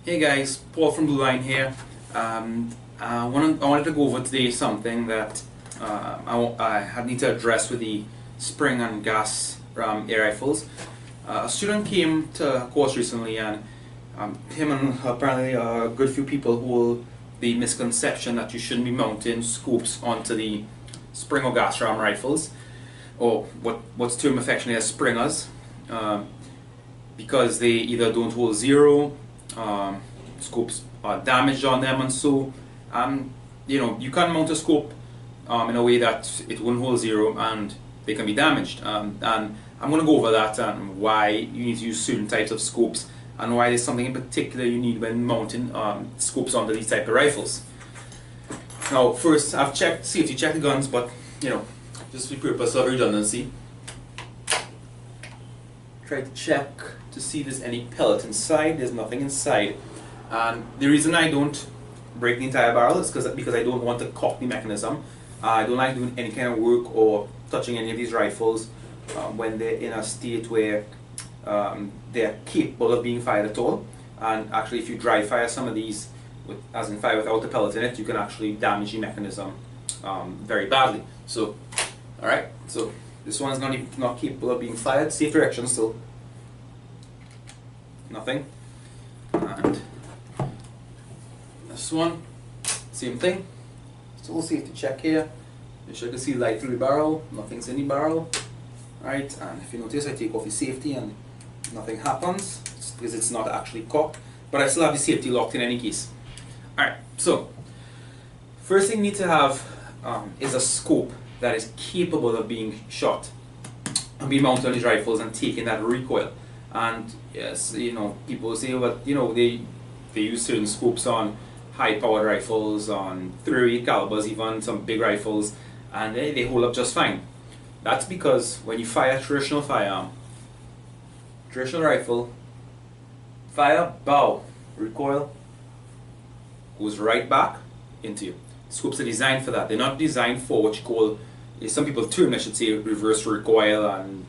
Hey guys, Paul from Blue Line here. I wanted to go over today something that I had need to address with the spring and gas air rifles. A student came to a course recently, and him and apparently a good few people hold the misconception that you shouldn't be mounting scopes onto the spring or gas ram rifles, or what's termed affectionately as springers, because they either don't hold zero. Scopes are damaged on them, and so you can mount a scope in a way that it won't hold zero and they can be damaged, and I'm going to go over that and why you need to use certain types of scopes and why there's something in particular you need when mounting scopes onto these type of rifles. Now first, I've safety checked the guns, but just for the purpose of redundancy, try to check to see if there's any pellet inside. There's nothing inside, and the reason I don't break the entire barrel is because I don't want to cock the mechanism. I don't like doing any kind of work or touching any of these rifles when they're in a state where they're capable of being fired at all. And actually, if you dry fire some of these, as in fire without the pellet in it, you can actually damage the mechanism very badly. So, alright, so this one's not capable of being fired. Safe direction still. Nothing. And this one, same thing. Still safety check here. Make sure you can see light through the barrel. Nothing's in the barrel. Alright, and if you notice, I take off the safety and nothing happens because it's not actually cocked. But I still have the safety locked in any case. Alright, so first thing you need to have is a scope that is capable of being shot and be mounted on these rifles and taking that recoil. And yes, people say, but they use certain scopes on high-powered rifles, on .38 calibers, even some big rifles, and they hold up just fine. That's because when you fire traditional firearm, traditional rifle, fire, bow, recoil, goes right back into you. Scopes are designed for that. They're not designed for what you call, some people term, I should say, reverse recoil and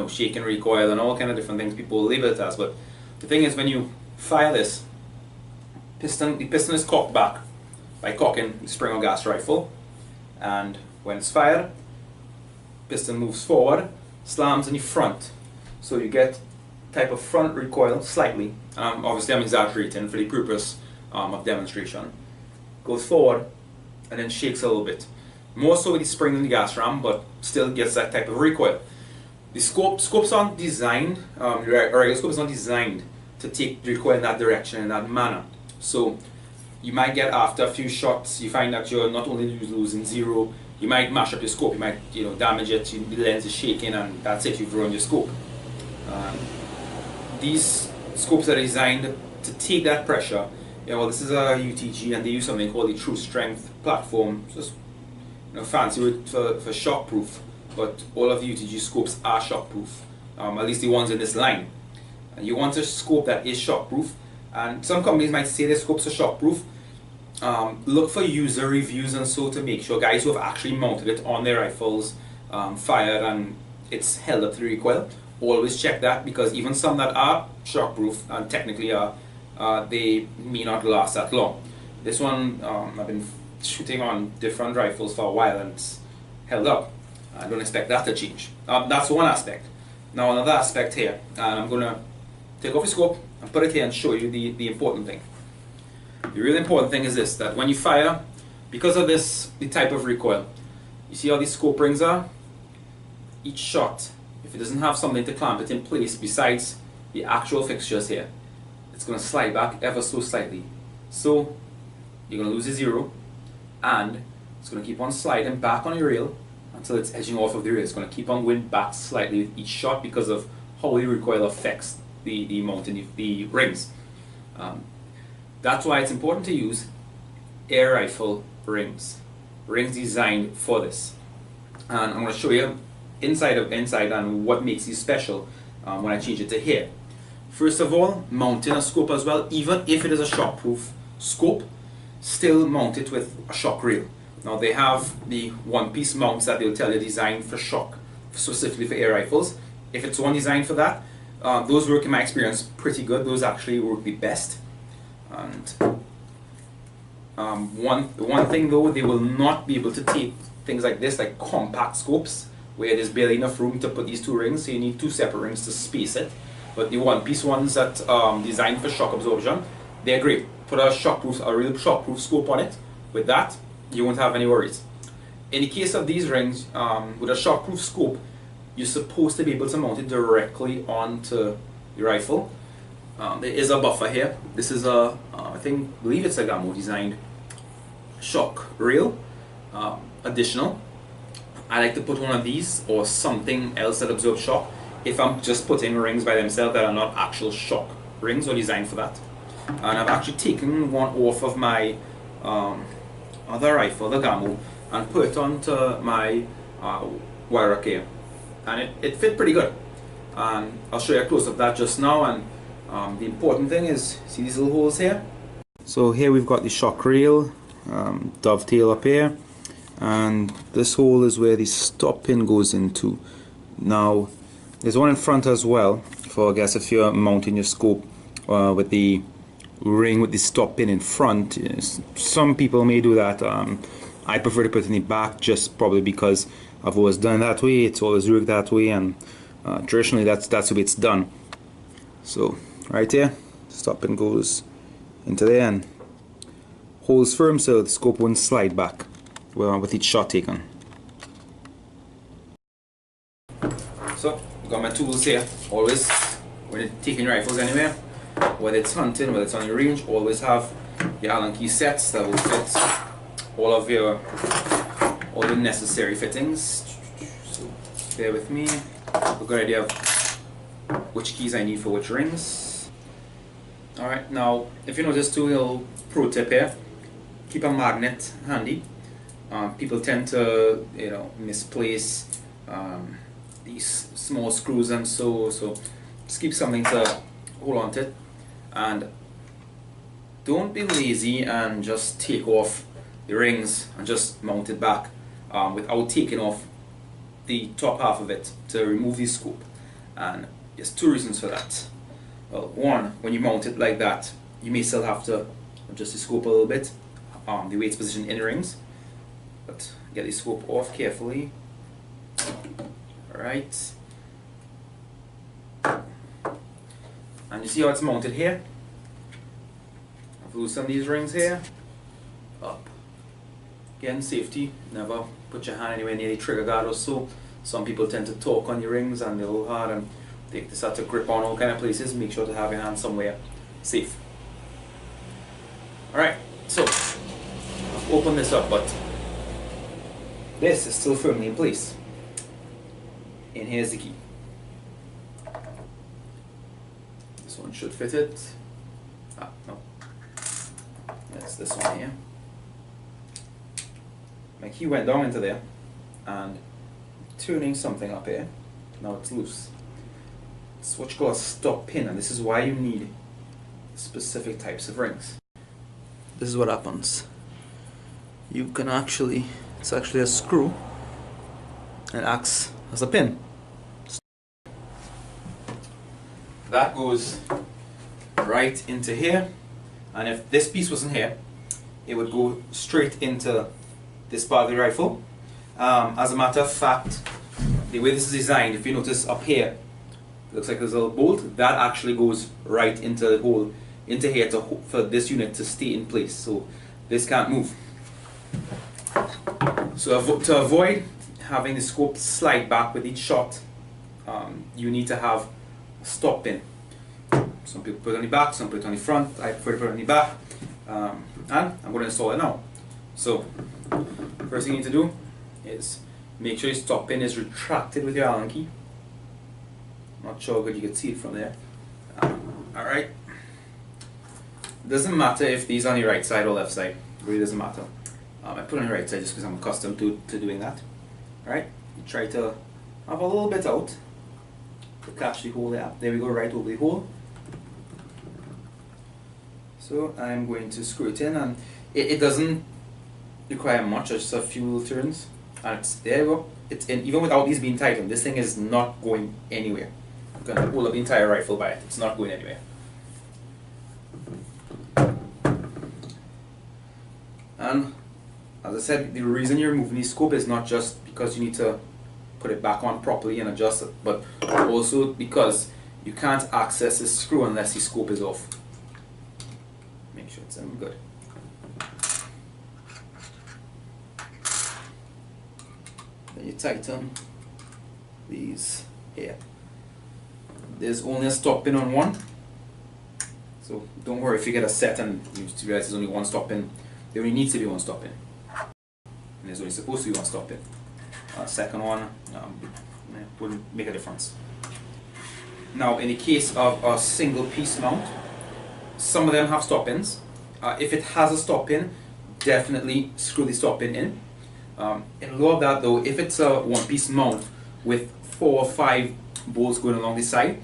shaken recoil and all kind of different things people label it as. But the thing is, when you fire this, the piston is cocked back by cocking the spring or gas rifle, and when it's fired, piston moves forward, slams in the front, so you get type of front recoil slightly. Obviously, I'm exaggerating for the purpose of demonstration. Goes forward and then shakes a little bit, more so with the spring than the gas ram, but still gets that type of recoil. The scopes aren't designed, regular scope is not designed to take the recoil in that direction, in that manner. So you might get, after a few shots, you find that you're not only losing zero, you might mash up your scope, you might damage it, the lens is shaking, and that's it, you've ruined your scope. These scopes are designed to take that pressure. This is a UTG, and they use something called the True Strength platform, just fancy word for shockproof. But all of the UTG scopes are shockproof, at least the ones in this line. And you want a scope that is shockproof, and some companies might say their scopes are shockproof. Look for user reviews and so to make sure guys who have actually mounted it on their rifles, fired, and it's held up to the recoil. Always check that, because even some that are shockproof and technically are, they may not last that long. This one, I've been shooting on different rifles for a while and it's held up. I don't expect that to change. That's one aspect. Now another aspect here, and I'm going to take off the scope and put it here and show you the important thing. The really important thing is this, that when you fire, because of the type of recoil, you see how these scope rings are? Each shot, if it doesn't have something to clamp it in place besides the actual fixtures here, it's going to slide back ever so slightly. So you're going to lose a zero, and it's going to keep on sliding back on your rail until it's edging off of the rail. It's going to keep on going back slightly with each shot because of how the recoil affects the mounting the rings. That's why it's important to use air rifle rings designed for this. And I'm going to show you inside and what makes these special when I change it to here. First of all, mounting a scope as well, even if it is a shockproof scope, still mount it with a shock rail. Now they have the one-piece mounts that they'll tell you designed for shock, specifically for air rifles. If it's one designed for that, those work in my experience pretty good. Those actually work the best. And one thing though, they will not be able to take things like this, like compact scopes, where there's barely enough room to put these two rings, so you need two separate rings to space it. But the one-piece ones that designed for shock absorption, they're great. Put a real shockproof scope on it. With that, you won't have any worries. In the case of these rings, with a shockproof scope, you're supposed to be able to mount it directly onto the rifle. There is a buffer here. This is a, I believe it's a Gamo designed shock rail, additional. I like to put one of these or something else that absorbs shock if I'm just putting rings by themselves that are not actual shock rings or designed for that. And I've actually taken one off of my other rifle, the Gamo, and put it onto my Wyrock here, and it fit pretty good. And I'll show you a close of that just now. And the important thing is, see these little holes here? So here we've got the shock rail, dovetail up here, and this hole is where the stop pin goes into. Now there's one in front as well, for I guess if you're mounting your scope with the ring with the stop pin in front. Some people may do that. I prefer to put it in the back, just probably because I've always done it that way. It's always worked that way, and traditionally that's the way it's done. So right here, stop pin goes into there and holds firm so the scope won't slide back with each shot taken. So got my tools here. Always when you're taking rifles anywhere, whether it's hunting, whether it's on your range, always have your Allen key sets that will fit all the necessary fittings. So bear with me. I've a good idea of which keys I need for which rings. Alright, now if you notice too, a little pro tip here, keep a magnet handy. People tend to misplace these small screws and so just keep something to hold on to it. And don't be lazy and just take off the rings and just mount it back without taking off the top half of it to remove the scoop. And there's two reasons for that. Well, one, when you mount it like that, you may still have to adjust the scope a little bit, the weight's position in the rings, but get the scope off carefully. Alright. And you see how it's mounted here? I've loosened these rings here. Up. Again, safety. Never put your hand anywhere near the trigger guard or so. Some people tend to torque on your rings and they're a little hard and they start to grip on all kind of places. Make sure to have your hand somewhere safe. Alright, so I've opened this up, but this is still firmly in place. And here's the key. This one should fit it. No. That's this one here. My key went down into there and turning something up here. Now it's loose. It's what you call a stop pin, and this is why you need specific types of rings. This is what happens. You can actually, it's actually a screw and it acts as a pin. That goes right into here, and if this piece wasn't here, it would go straight into this part of the rifle. As a matter of fact, the way this is designed, if you notice up here, it looks like there's a little bolt that actually goes right into the hole, into here for this unit to stay in place, so this can't move. So to avoid having the scope slide back with each shot, you need to have a stop pin. Some people put it on the back, some put it on the front. I prefer to put it on the back, and I'm going to install it now. So first thing you need to do is make sure your stop pin is retracted with your Allen key. Not sure how good you can see it from there. Alright. Doesn't matter if these are on the right side or left side. It really doesn't matter. I put it on the right side just because I'm accustomed to doing that. Alright. You try to have a little bit out to catch the hole there. There we go, right over the hole. So I'm going to screw it in, and it doesn't require much, just a few little turns. And it's, there we go. It's in. Even without these being tightened, this thing is not going anywhere. I'm going to hold up the entire rifle by it. It's not going anywhere. And as I said, the reason you're removing the scope is not just because you need to put it back on properly and adjust it, but also because you can't access this screw unless the scope is off. Make sure it's in good. Then you tighten these here. There's only a stop pin on one, so don't worry if you get a set and you realize there's only one stop pin. There only needs to be one stop pin, and there's only supposed to be one stop pin. Second one wouldn't make a difference. Now, in the case of a single piece mount, some of them have stop pins. If it has a stop pin, definitely screw the stop pin in. In lieu of that, though, if it's a one-piece mount with 4 or 5 bolts going along the side,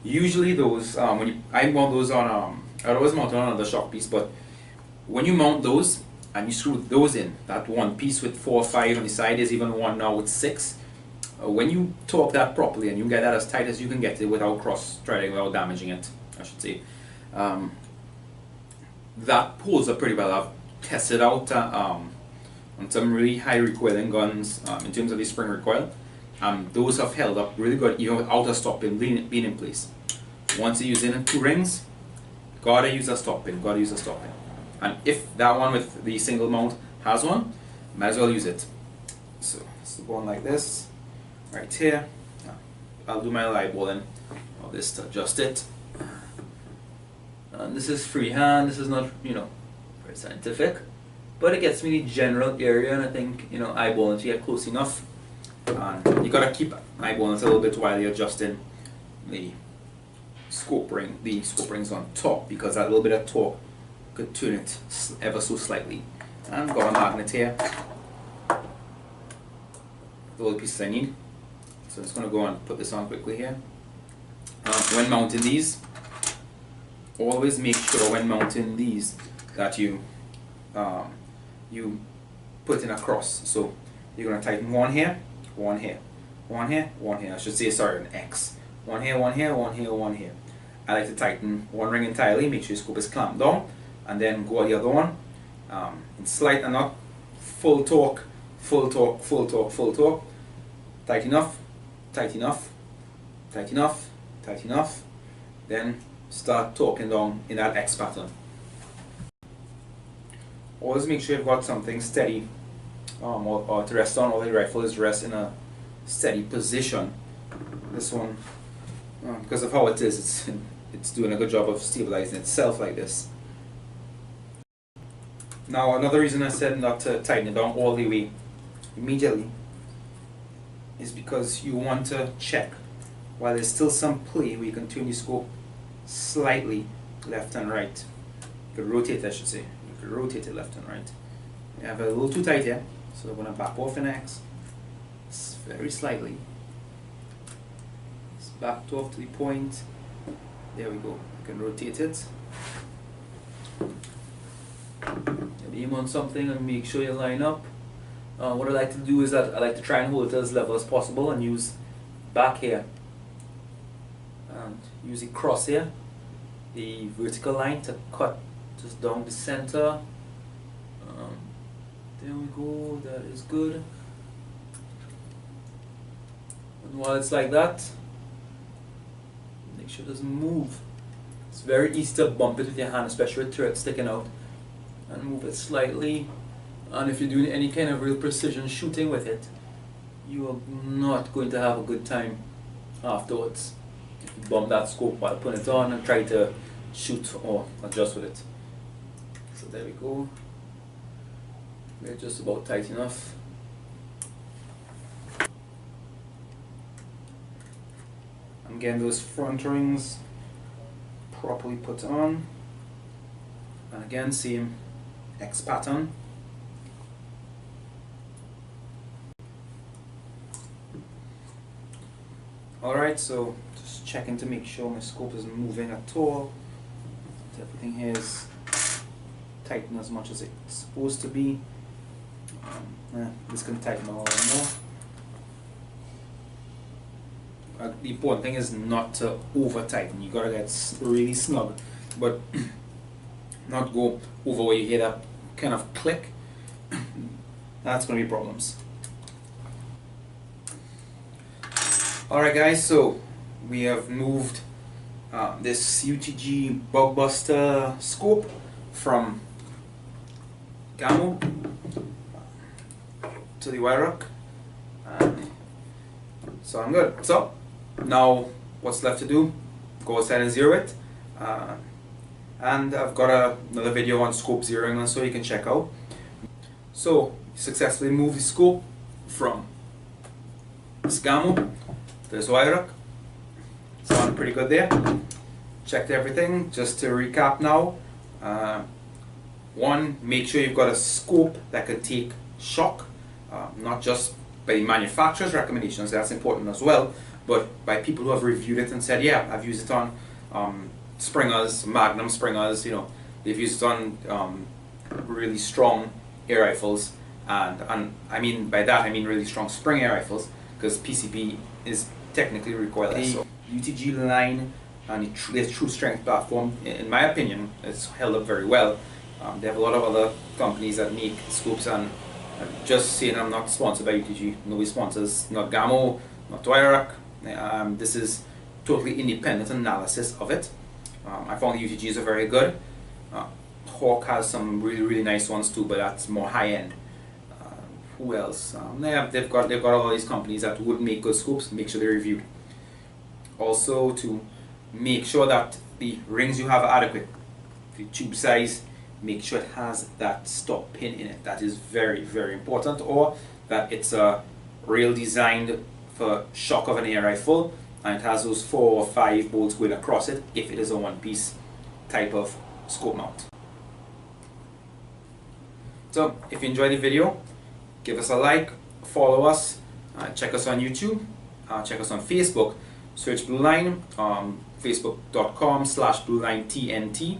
usually those I mount those on I always mount on another shock piece, but when you mount those and you screw those in, that one piece with 4 or 5 on the side, there's even one now with 6. When you torque that properly and you get that as tight as you can get it without cross-threading, without damaging it, I should say, that holds up pretty well. I've tested out on some really high recoiling guns in terms of the spring recoil. Those have held up really good even without a stop pin being in place. Once you're using 2 rings, gotta use a stop pin, gotta use a stop pin. And if that one with the single mount has one, might as well use it. So it's going like this, right here. I'll do my eyeballing of this to adjust it. And this is freehand, this is not, very scientific, but it gets me the general area, and I think, eyeballing to get close enough. And you gotta keep eyeballing a little bit while you're adjusting the scope rings on top, because that little bit of torque could turn it ever so slightly. And I've got a magnet here, all the pieces I need. So I'm just going to go and put this on quickly here. When mounting these, always make sure when mounting these that you put in a cross. So you're going to tighten one here, one here, one here, one here. I should say, sorry, an X. One here, one here, one here, one here. I like to tighten one ring entirely, make sure your scope is clamped down, and then go at the other one in slight and not full torque, full torque, full torque, full torque. Tight enough, tight enough, tight enough, tight enough. Then start torquing down in that X pattern. Always make sure you've got something steady or to rest on, or the rifle is rest in a steady position. This one, because of how it is, it's doing a good job of stabilizing itself like this. Now, another reason I said not to tighten it down all the way immediately is because you want to check while there's still some play where you can turn your scope slightly left and right. You could rotate, I should say. You could rotate it left and right. You have it a little too tight here, so I'm going to back off an X very slightly. It's backed off to the point. There we go. You can rotate it. Aim on something and make sure you line up. What I like to do is that I like to try and hold it as level as possible and use back here and use the cross here, the vertical line, to cut just down the center. There we go, that is good. And while it's like that, make sure it doesn't move. It's very easy to bump it with your hand, especially with turret sticking out, and move it slightly. And if you're doing any kind of real precision shooting with it, you are not going to have a good time afterwards if you bump that scope while putting it on and try to shoot or adjust with it. So there we go. We're just about tight enough. I'm getting those front rings properly put on. And again, same X pattern. Alright, so just checking to make sure my scope isn't moving at all. Everything here is tightened as much as it's supposed to be. This can tighten a lot more. The important thing is not to over tighten. You gotta get really snug, but not go over where you hear that kind of click. that's going to be problems. Alright guys, so we have moved this UTG Bugbuster scope from Gamo to the Wyrock, and so I'm good. So now what's left to do? Go outside and zero it, and I've got another video on scope zeroing so you can check out. So successfully moved the scope from this Gamo to this Wyrock. Sounded pretty good there. Checked everything. Just to recap now, one, make sure you've got a scope that can take shock, not just by manufacturer's recommendations, that's important as well, but by people who have reviewed it and said, yeah, I've used it on springers, Magnum springers, you know, they've used it on really strong air rifles, and I mean by that I mean really strong spring air rifles, because PCP is technically recoilless. So UTG line and the True Strength platform, in my opinion, it's held up very well. They have a lot of other companies that make scopes, and just saying I'm not sponsored by UTG, nobody sponsors, not Gamo, not Wyrock. This is totally independent analysis of it. I found the UTGs are very good. Hawk has some really nice ones too, but that's more high end. Who else? They've got all these companies that would make good scopes. Make sure they're reviewed. Also, to make sure that the rings you have are adequate. The tube size, make sure it has that stop pin in it. That is very important. Or that it's a rail designed for shock of an air rifle, and it has those 4 or 5 bolts going across it if it is a one-piece type of scope mount. So if you enjoyed the video, give us a like, follow us, check us on YouTube, check us on Facebook, search Blue Line, facebook.com/BlueLineTNT,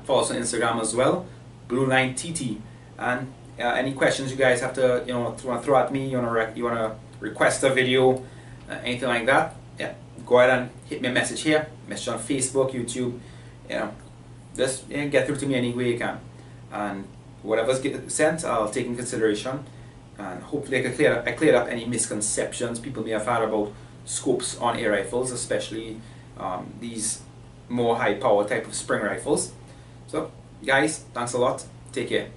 follow us on Instagram as well, BlueLineTT, and any questions you guys have to, want to throw at me, you want to request a video, anything like that, yeah, go ahead and hit me a message here, message on Facebook, YouTube, just get through to me any way you can, and whatever's sent, I'll take in consideration, and hopefully I cleared up any misconceptions people may have had about scopes on air rifles, especially these more high power type of spring rifles. So guys, thanks a lot, take care.